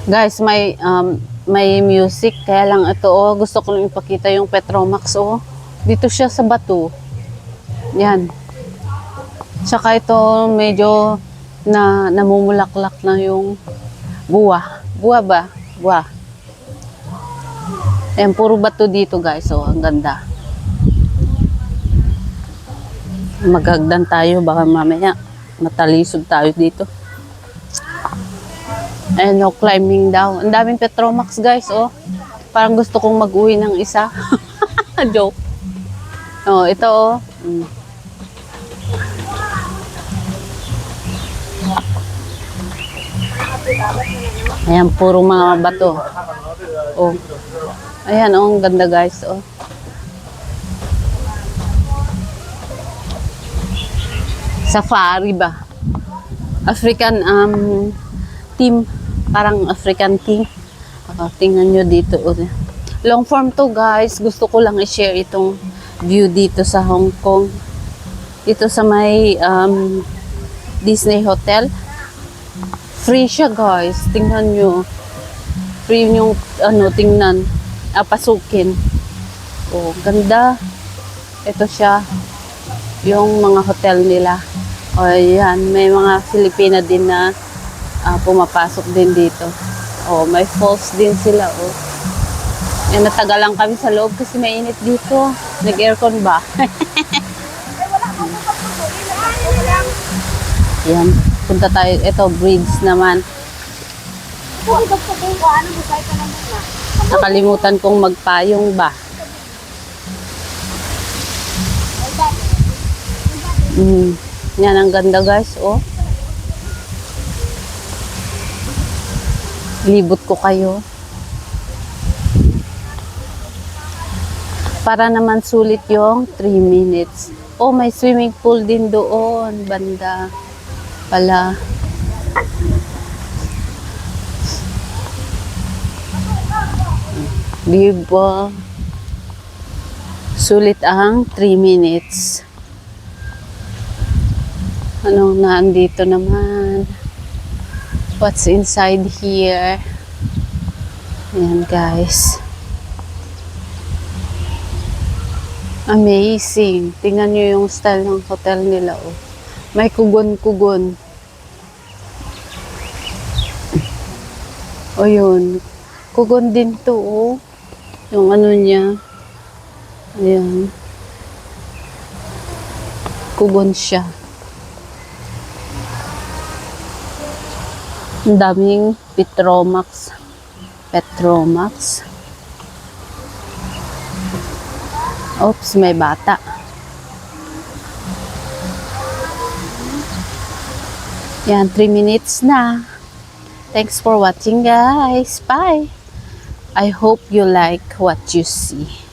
Guys, may music. Kaya lang ito, oh, gusto ko lang ipakita yung Petromax, oh. Dito siya sa bato. Yan. Tsaka ito, medyo namumulaklak na yung buwa. Buwa ba? Buwa. Ayan, puro bato dito, guys. Oh, ang ganda. Maghagdan tayo. Baka mamaya matalisod tayo dito. Ayan, no, climbing down. Ang daming Petromax, guys, oh. Parang gusto kong mag-uwi ng isa. Joke. Oh, ito, oh. Ayan, puro mga bato. Oh. Ayan, oh, ang ganda, guys, oh. Safari ba? African team. Parang African king. Tingnan nyo dito. Long form to, guys. Gusto ko lang i-share itong view dito sa Hong Kong. Dito sa may Disney Hotel. Free siya, guys. Tingnan nyo. Free yung tingnan. Pasukin. Oh, ganda. Ito siya. Yung mga hotel nila. O, yan. May mga Filipina din na pumapasok din dito. Oh, may falls din sila, oh. Yan, natagal lang kami sa loob kasi mainit dito. Nag-aircon ba? Yan, punta tayo. Ito, bridge naman. Nakalimutan kong magpayong ba. Yan, ang ganda, guys, oh. Libot ko kayo. Para naman sulit yung 3 minutes. Oh, may swimming pool din doon. Banda pala. Diba? Sulit ang 3 minutes. Anong naandito naman? What's inside here? Ayan, guys. Amazing. Tingnan nyo yung style ng hotel nila, oh. May kugon-kugon. O, yun. Kugon din to, oh. Yung ano niya. Ayan. Kugon siya. Ang daming Petromax. Oops, may bata. Yan, 3 minutes na. Thanks for watching, guys. Bye. I hope you like what you see.